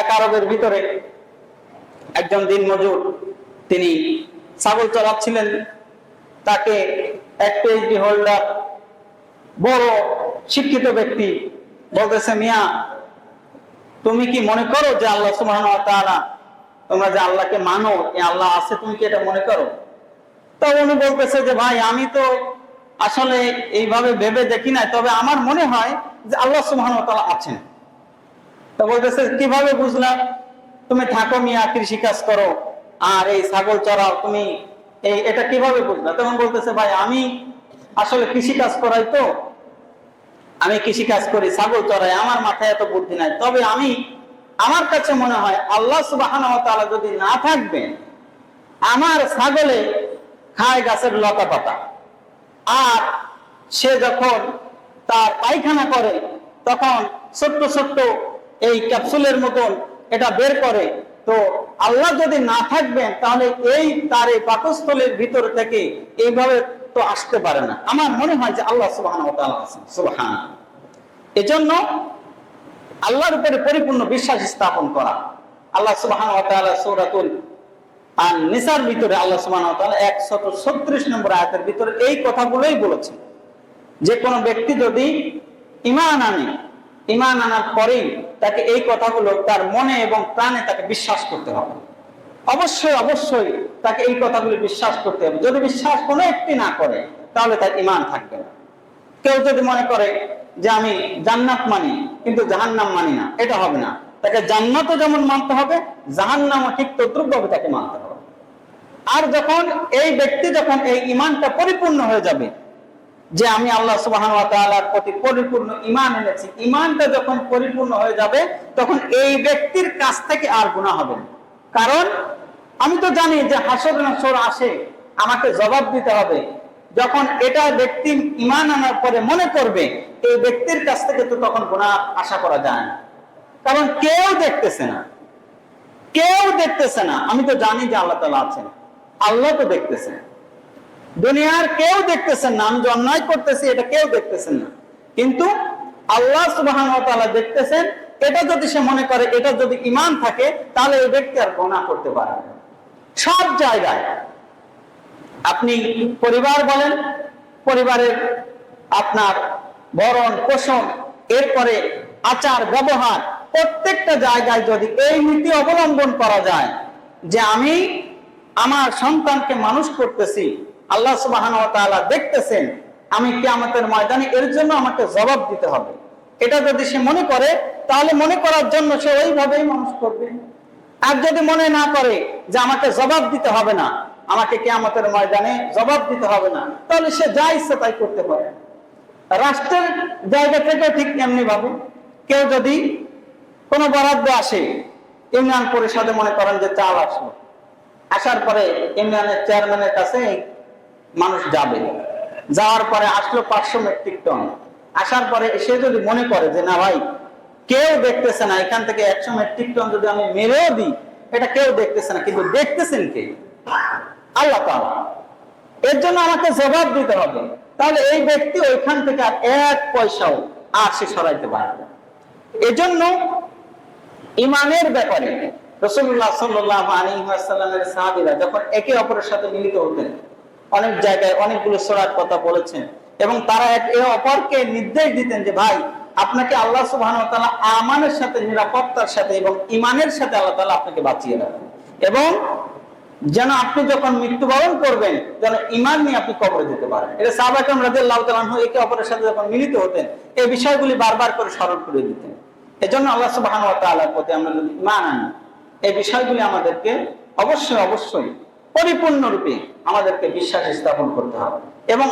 এক আরবের ভিতরে একজন দিনমজুর, তিনি ছাগল চড়াচ্ছিলেন। তাকে এক পিএইচডি হোল্ডার, বড় শিক্ষিত ব্যক্তি বলতেছে, মিয়া তুমি কি মনে করো যে আল্লাহ সুবহানাহু ওয়া তাআলা, তোমরা যে আল্লাহকে মানো, এই আল্লাহ আছে, তুমি কি এটা মনে করো? তো উনি বলতেছে যে ভাই আমি তো আসলে এইভাবে ভেবে দেখি নাই, তবে আমার মনে হয় যে আল্লাহ সুবহানাহু ওয়া তাআলা আছেন। তো বলতেছে কিভাবে বুঝলাম? তুমি থাকো মিয়া, কৃষি কাজ করো আর এই ছাগল চড়াও, তুমি এটা কিভাবে বুঝলা? তখন বলতেছে ভাই আমি আসলে কৃষি কাজ করাই, তো আমি কৃষি কাজ করি, ছাগল চড়াই, আমার মাথায় এত বুদ্ধি নাই, তবে আমার কাছে মনে হয় আল্লাহ সুবহানাহু ওয়া তাআলা যদি না থাকবেন, আমার ছাগলে খায় গাছের লতা পাতা, আর সে যখন তার পায়খানা করে তখন ছোট্ট ছোট্ট এই ক্যাপসুলের মতন এটা বের করে, তো আল্লাহ যদি না থাকবেন তাহলে তার এই পাকস্থলীর ভিতর থেকে এইভাবে তো আসতে পারে না। আমার মনে হয় যে আল্লাহ সুবহানাহু ওয়া তাআলা আছেন। সুবহানাল্লাহ। এজন্য আল্লাহর উপরে পরিপূর্ণ বিশ্বাস স্থাপন করা। আল্লাহ সুবহানাহু ওয়া তাআলা সূরাতুল আন-নিসার ভিতরে আল্লাহ সুবহানাহু ওয়া তাআলা 136 নম্বর আয়াতের ভিতরে এই কথাগুলোই বলেছেন যে কোন ব্যক্তি যদি ঈমান আনার পরেই তাকে এই কথাগুলো তার মনে এবং প্রাণে তাকে বিশ্বাস করতে হবে। অবশ্যই তাকে এই কথাগুলো বিশ্বাস করতে হবে। যদি বিশ্বাস কোনো একটি না করে তাহলে তার ঈমান থাকবে না। কেউ যদি মনে করে যে আমি জান্নাত মানি কিন্তু জাহান্নাম মানি না, এটা হবে না। তাকে জান্নাতও যেমন মানতে হবে, জাহান্নামও ঠিক তদ্রূপভাবে তাকে মানতে হবে। আর যখন এই ব্যক্তি যখন এই ঈমানটা পরিপূর্ণ হয়ে যাবে যে আমি আল্লাহ সুবহানাহু ওয়া তাআলার প্রতি পরিপূর্ণ ঈমান এনেছি, ঈমানটা যখন পরিপূর্ণ হয়ে যাবে তখন এই ব্যক্তির কাছ থেকে আর গুনাহ হবে না। কারণ আমি তো জানি যে হাসর নাসর আসে, আমাকে জবাব দিতে হবে। যখন এটা ব্যক্তি ঈমান আনার পরে মনে করবে, এই ব্যক্তির কাছ থেকে তো তখন গুনাহ আশা করা যায় না। কারণ কেউ দেখতেছে না। আমি তো জানি যে আল্লাহ তাআলা আছেন, আল্লাহ তো দেখতেছেন। দুনিয়ার কেউ দেখতেছেন না, আমি যে অন্যায় করতেছি এটা কেউ দেখতেছেন না, কিন্তু আল্লাহ সুবহানাহু ওয়া তাআলা দেখতেছেন। এটা যদি সে মনে করে, এটা যদি ঈমান থাকে, তাহলে এই ব্যক্তি আর গুনাহ করতে পারবে না। সব জায়গায় আপনি পরিবার বলেন, পরিবারের আপনার ভরণ পোষণ, এরপরে আচার ব্যবহার, প্রত্যেকটা জায়গায় যদি এই নীতি অবলম্বন করা যায় যে আমি আমার সন্তানকে মানুষ করতেছি, আল্লাহ সুবহানাহু ওয়া তাআলা দেখতেছেন, আমি কিয়ামতের ময়দানে এর জন্য আমাকে জবাব দিতে হবে, এটা যদি সে মনে করে, তাহলে মনে করার জন্য সে ওইভাবেই মানুষ করবে। আর যদি মনে না করে যে আমাকে জবাব দিতে হবে না, আমাকে কিয়ামতের ময়দানে জবাব দিতে হবে না, তাহলে সে যা ইচ্ছে তাই করতে পারে। রাষ্ট্রের জায়গা থেকে ঠিক এমনি ভাবে কেউ যদি কোনো বরাদ্দ আসে, ইউনিয়ন পরিষদে মনে করেন যে চাল আসলো, আসার পরে ইউনিয়নের চেয়ারম্যানের কাছে মানুষ যাবে, যাওয়ার পরে আসলো 500 মেট্রিক টন। আসার পরে সে যদি মনে করে যে না ভাই কেউ দেখতেছে না, এখান থেকে 100 মেট্রিক টন যদি আমি মেরেও দিই, এটা কেউ দেখতেছে না, কিন্তু দেখতেছেন কে? আল্লাহ তাআলা। এর জন্য আমাকে জবাব দিতে হবে। তাহলে এই ব্যক্তি ওইখান থেকে আর 1 পয়সাও আর সে সরাইতে পারবে না। এজন্য ঈমানের ব্যাপারে রাসূলুল্লাহ সাল্লাল্লাহু আলাইহি ওয়াসাল্লামের সাহাবীরা যখন একে অপরের সাথে মিলিত হতেন, অনেক জায়গায় অনেকগুলো সূরার কথা বলেছেন, এবং তারা একে অপরকে নির্দেশ দিতেন যে ভাই আপনাকে আল্লাহ সুবহানাহু ওয়া তাআলা আমানের সাথে, নিরাপত্তার সাথে এবং ঈমানের সাথে আল্লাহ তাআলা আপনাকে বাঁচিয়ে রাখেন, এবং যেন আপনি যখন মৃত্যুবরণ করবেন যেন ঈমান নিয়ে আপনি কবরে যেতে পারেন। এটা সাহাবা কেরাম রাদিয়াল্লাহু তাআলা আনহু একে অপরের সাথে যখন মিলিত হতেন এই বিষয়গুলি বারবার করে স্মরণ করে দিতেন। এজন্য আল্লাহ সুবহানাহু ওয়া তাআলার প্রতি আমরা যদি ঈমান আনি, এই বিষয়গুলি আমাদেরকে অবশ্যই পরিপূর্ণরূপে আমাদেরকে বিশ্বাস স্থাপন করতে হবে। এবং